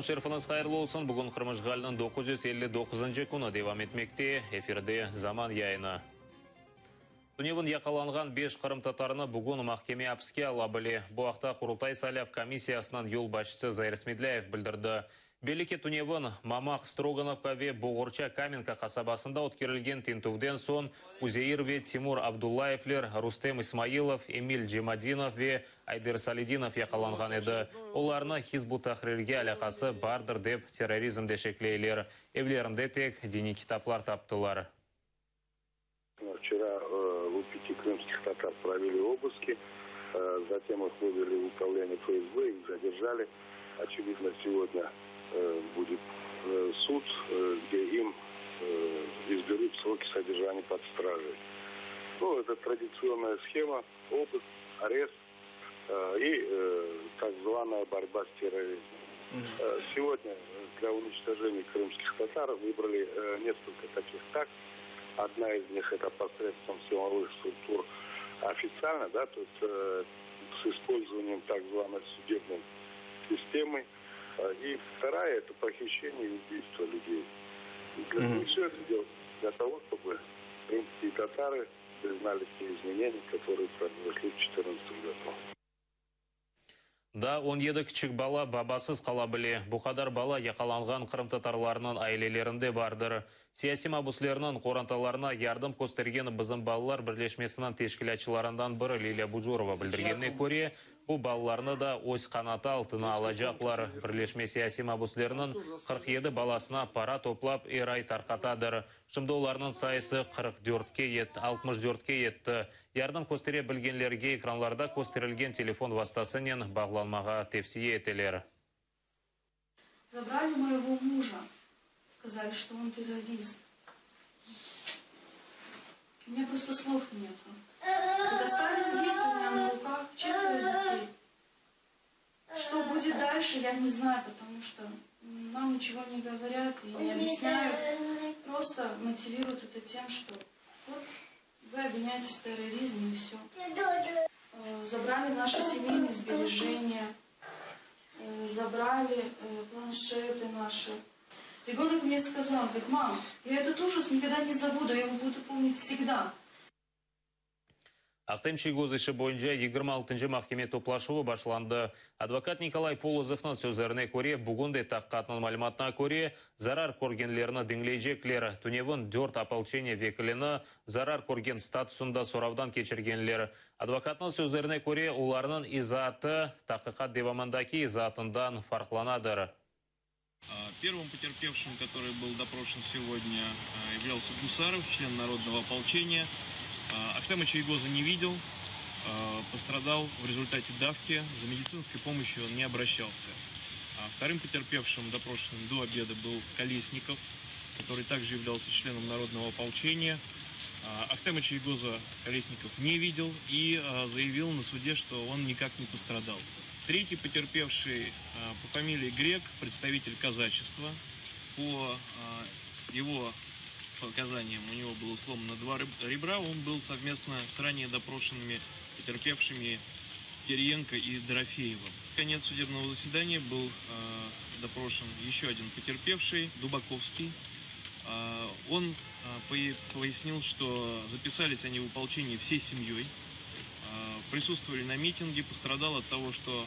Şerifiniz hayırlı olsun. Bugün Kırmışgal'ın 959. kunu devam etmekte. Efirde zaman yayını. Tunevin yakalanған 5 Kırım Tatarını bugün mahkeme hapsке alabili. Bu haqta Qurultay Salaf комиссиясынан yol başçısı Zairis Medliyev bildirdi. Belli ki Tunevin Mamaq Stroganovka ve Boğurça Kamenka kasabasında o'tkirilgan tintuvdan so'ng Uzeyir ve Timur Abdullayevler, Rustem Ismailov, Emil Jemadinov ve Ayder Salidinov yakalangan edi. Ularni Hizbut Tahrirga alaqasi bardir deb terrorizmda sheklaylar. Evlerinde tek diniy kitaplar taptılar. Вчера у 5 крымских татар провели обыски, затем их вывели в управление ФСБ, их задержали. Очевидно, сегодня будет суд, где им изберут сроки содержания под стражей. Ну, это традиционная схема, обыск, арест и так званая борьба с терроризмом. Сегодня для уничтожения крымских татар выбрали несколько таких тактик. Одна из них это посредством силовых структур официально, да, то есть с использованием так званой судебной системы. И вторая это похищение и убийство людей. И все это делается для того, чтобы крымские татары признали те изменения, которые произошли в 2014 году. Да, 17 кичик бала бабасыз қала біле. Бұқадар бала яқаланған Қырым татарларының айлелерінде бардыр. Сияси мабуслерінің қоранталарына ярдым көстерген Bizim балалар бірлешмесінің тешкілячыларынан бірі Лилия Бужурова білдіргеніне көре, bu балаларны да өз қанаты алтына алacaklar. Бірлешме сияси мабуслерінің 47 баласына пара топлап ерай тарқатадыр. Шымды оларының сайысы 64-ке етті. Ярдым көстере білгенлерге экранларда көстерілген телефон вастасынен бағланмаға тепсие етелер. Забрали моего мужа. Сказали, что он террорист. У меня просто слов нет. Предоставились дети у меня на руках, 4 детей. Что будет дальше, я не знаю, потому что нам ничего не говорят и не объясняют. Просто мотивируют это тем, что вот вы обвиняетесь в терроризме и все. Забрали наши семейные сбережения, забрали планшеты наши. Ребенок мне сказал, говорит, мам, я этот ужас никогда не забуду, я его буду помнить всегда. Ақтемші көзіші бойынша 26-й махкеме топлашуы башланды. Адвокат Николай Полозовның сөздеріне көре, бүгінде таққатының малыматына көре, зарар көргенлеріні діңлейджеклер, Tunevin 4 ополчение векіліні зарар көрген статусында соравдан кечіргенлер. Адвокатның сөздеріне көре, оларының изаты таққат девамандаки изатындан фарқланадыр. Первым потерпевшим, который был допрошен сегодня, являлся Гусаров, член народного ополчения. Ахтема Чайгоза не видел, пострадал в результате давки, за медицинской помощью он не обращался. Вторым потерпевшим, допрошенным до обеда, был Колесников, который также являлся членом народного ополчения. Ахтема Чайгоза Колесников не видел и заявил на суде, что он никак не пострадал. Третий потерпевший по фамилии Грек, представитель казачества, по его показаниям у него было сломано 2 ребра, он был совместно с ранее допрошенными потерпевшими Кириенко и Дорофеевым. В конец судебного заседания был допрошен еще один потерпевший, Дубаковский. Он пояснил, что записались они в ополчении всей семьей, присутствовали на митинге, пострадал от того, что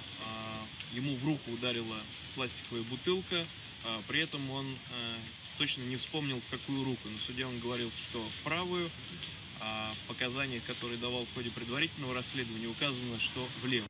ему в руку ударила пластиковая бутылка, при этом он точно не вспомнил, в какую руку. На суде он говорил, что в правую, а в показаниях, которые давал в ходе предварительного расследования, указано, что в левую.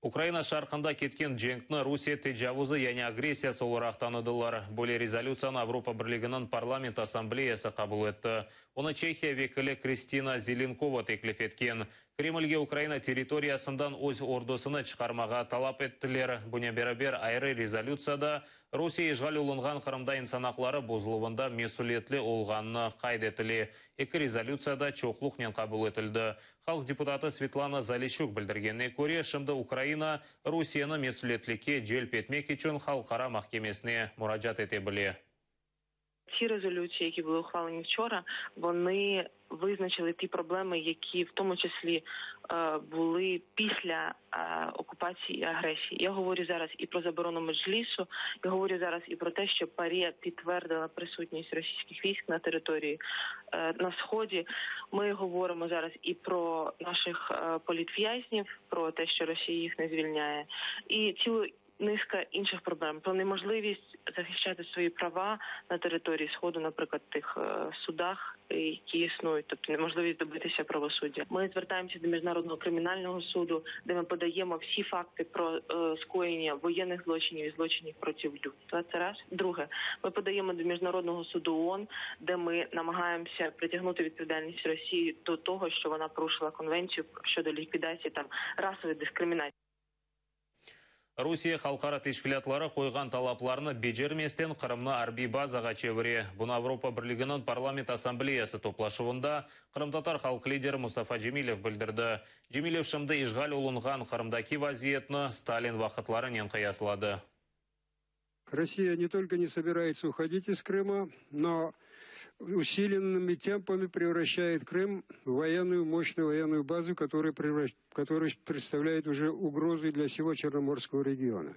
Украина шарқында кеткен женгтні Русия тежавузы яне агрессиясы оларақ таныдылар. Бөле резолюцияны Европа бірлігінің парламент ассамблеясы қабыл етті. Оны Чехия векілі Кристина Зеленкова теклиф еткен. Кремльге Украина территориясындан өз ордосыны чықармаға талап еттілер. Бұне берабер айры резолюцияда Русия ешғал олынған Қырымда инсанақлары бозылуында месулетлі олғанны қайдетілі. Екі резолюцияда чоқлықнен қабыл етілді. Халық депутаты Светлана Залищук білдіргенне көре, шымды Украина Русияны месулетліке желп етмек үшін халықара махкемесіне мұражат ете біле. Ці резолюції, які були ухвалені вчора, вони визначили ті проблеми, які в тому числі були після окупації і агресії. Я говорю зараз і про заборону меджлісу, я говорю зараз і про те, що ПАРЄ підтвердила присутність російських військ на території на Сході. Ми говоримо зараз і про наших політв'язнів, про те, що Росія їх не звільняє, і цілу низка інших проблем, про неможливість захищати свої права на території Сходу, наприклад, в тих судах, які існують, тобто неможливість добитися правосуддя. Ми звертаємося до Міжнародного кримінального суду, де ми подаємо всі факти про скоєння воєнних злочинів і злочинів проти людства. Це раз. Друге, ми подаємо до Міжнародного суду ООН, де ми намагаємося притягнути відповідальність Росії до того, що вона порушила конвенцію щодо ліквідації расової дискримінації. Русия халқара тешкілатлары қойған талапларыны бежерместен Қырымны арби базаға чевіре. Бұны Европа Бірлігінің парламент ассамблеясы топлашуында Қырым-татар халық лидері Мустафа Джемилев білдірді. Джемилев шымды ишғал олынған Қырымдаки вазиетні Сталин вақытларын қияслады. Россия не только не собирается уходить из Крыма, но усиленными темпами превращает Крым в мощную военную базу, которая представляет уже угрозы для всего Черноморского региона.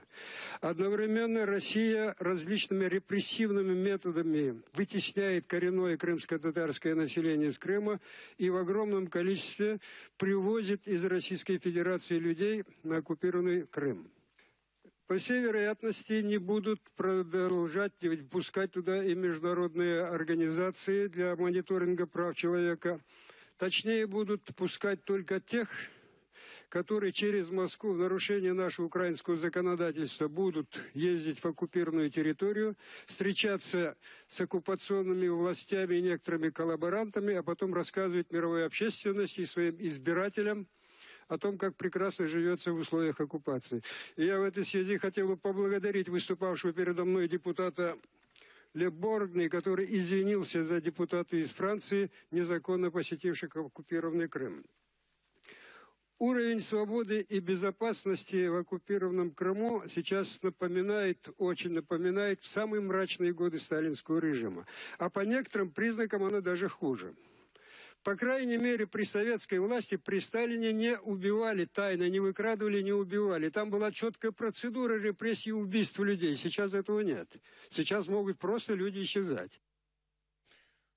Одновременно Россия различными репрессивными методами вытесняет коренное крымско-татарское население из Крыма и в огромном количестве привозит из Российской Федерации людей на оккупированный Крым. По всей вероятности, не будут продолжать впускать туда и международные организации для мониторинга прав человека. Точнее, будут пускать только тех, которые через Москву в нарушение нашего украинского законодательства будут ездить в оккупированную территорию, встречаться с оккупационными властями и некоторыми коллаборантами, а потом рассказывать мировой общественности и своим избирателям о том, как прекрасно живется в условиях оккупации. И я в этой связи хотел бы поблагодарить выступавшего передо мной депутата Ле Боргни, который извинился за депутата из Франции, незаконно посетивших оккупированный Крым. Уровень свободы и безопасности в оккупированном Крыму сейчас очень напоминает самые мрачные годы сталинского режима. А по некоторым признакам оно даже хуже. По крайней мере, при советской власти, при Сталине не убивали тайно, не выкрадывали, не убивали. Там была четкая процедура репрессий и убийств людей. Сейчас этого нет. Сейчас могут просто люди исчезать.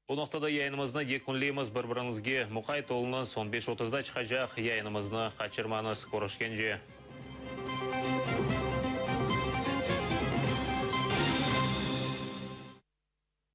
Бұл ноқтада яйынымызны екінлейміз бір-біріңізге мұқай толыны 15-30-да чықажақ яйынымызны қачырманыз көрішкенже.